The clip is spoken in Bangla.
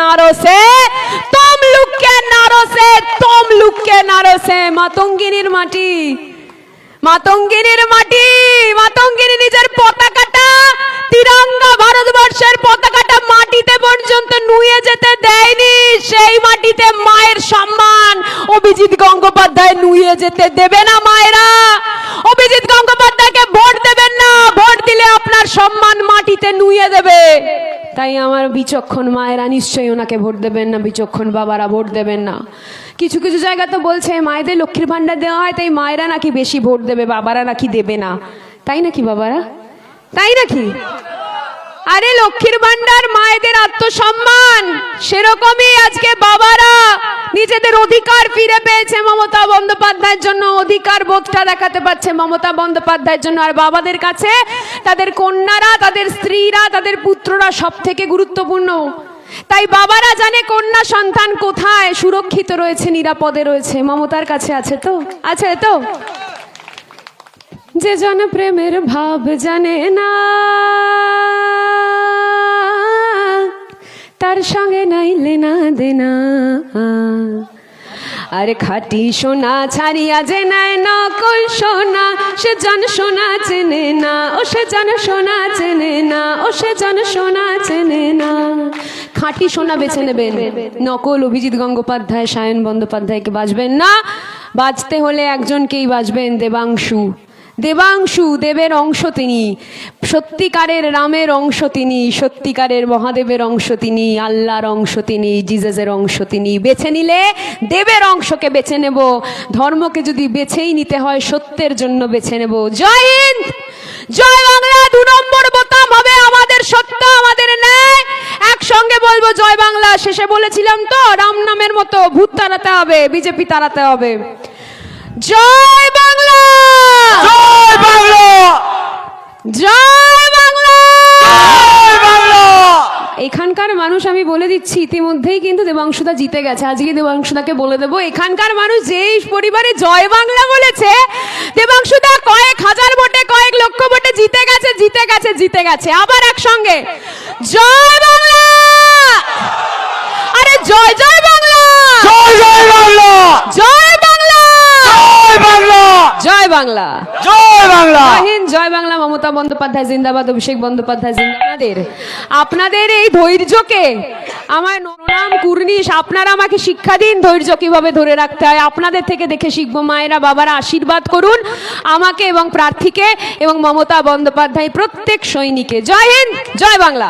नारों से तमलुक के नारों से तमलुक के नारों से मातंगिनीर माटी मातंगिनीर माटी मातंगिनी निजेर पताकाटा तिरंगा भारतवर्षेर पताकाटा माटिते पर्यन्त नुये जेते देयनि सेई माटिते मायेर सम्मान अभिजिৎ गंगोपाध्याय नुये जेते देबे ना मायेरा अभिजिৎ गंगोपाध्यायके भोट देबेन ना भोट दिले आपनार सम्मान माटिते नुये देबे তাই আমার বিচক্ষণ মায়েরা নিশ্চয়ই ওনাকে ভোট দেবেন না বিচক্ষণ বাবারা ভোট দেবেন না কিছু কিছু জায়গা তো বলছে মায়েদের লক্ষ্মীর ভান্ডার দেওয়া হয় তাই মায়েরা নাকি বেশি ভোট দেবে বাবারা নাকি দেবে না তাই নাকি বাবারা তাই নাকি আরে লক্ষ্মীর ভান্ডার মায়েদের আত্মসম্মান সেরকমই আজকে বাবারা নিজেদের অধিকার ফিরে পেয়েছে মমতা বন্দ্যোপাধ্যায়ের জন্য অধিকার বোধটা দেখাতে পারছে মমতা বন্দ্যোপাধ্যায়ের জন্য আর বাবাদের কাছে তাদের কন্যারা তাদের স্ত্রীরা তাদের পুত্ররা সবথেকে গুরুত্বপূর্ণ তাই বাবারা জানে কন্যা সন্তান কোথায় সুরক্ষিত রয়েছে নিরাপদে রয়েছে মমতার কাছে আছে তো যে জন প্রেমের ভাব জানে না তার সঙ্গে নাই লেনা দেনা আরে খাঁটি সোনা ছাড়িয়া যে নাই নকল সোনা সে জন সোনা চেনে না ও সে জন সোনা চেনে না ও সে জন সোনা চেনে না খাঁটি সোনা বেছে নেবেন নকল অভিজিৎ গঙ্গোপাধ্যায় সায়ন বন্দ্যোপাধ্যায়কে বাজবেন না বাজতে হলে একজনকেই বাজবেন দেবাংশু দেবাংশু দেবের অংশ তিনি সত্যিকারের রামের অংশ তিনি সত্যিকারের মহাদেবের অংশ তিনি আল্লাহর অংশ তিনি জিজাসের অংশ তিনি বেছে নিলে দেবের অংশকে বেছে নেব ধর্মকে যদি বেছেই নিতে হয় সত্যের জন্য বেছে নেব জয় হিন্দ জয় বাংলা 2 নম্বর বোতাম হবে আমাদের সত্য আমাদের ন্যায় একসঙ্গে বলবো জয় বাংলা শেষে বলেছিলাম তো রাম নামের মতো ভূত তাড়াতে হবে বিজেপি তাড়াতে হবে জয় বাংলা জয় বাংলা জয় বাংলা জয় বাংলা এখানকার মানুষ আমি বলে দিচ্ছি ইতিমধ্যেই কিন্তু দেবাংশুদা জিতে গেছে আজকে দেবাংশুদাকে বলে দেবো এখানকার মানুষ যেই পরিবারে জয় বাংলা বলেছে দেবাংশুদা কয়েক হাজার ভোটে কয়েক লক্ষ ভোটে জিতে গেছে জিতে গেছে জিতে গেছে আবার একসঙ্গে জয় বাংলা আরে জয় জয় বাংলা জয় জয় বাংলা জয় বাংলা জয় বাংলা জয় বাংলা জয় বাংলা জয় হিন্দ জয় বাংলা মমতা বন্দ্যোপাধ্যায় জিন্দাবাদ অভিষেক বন্দ্যোপাধ্যায় জিন্দাবাদ আপনাদের এই ধৈর্যকে আমার প্রণাম কুর্নিশ আপনারা আমাকে শিক্ষা দিন ধৈর্য কিভাবে ধরে রাখতে হয় আপনাদের থেকে দেখে শিখবো মায়েরা বাবারা আশীর্বাদ করুন আমাকে এবং প্রার্থীকে এবং মমতা বন্দ্যোপাধ্যায় প্রত্যেক সৈনিকে জয় হিন্দ জয় বাংলা।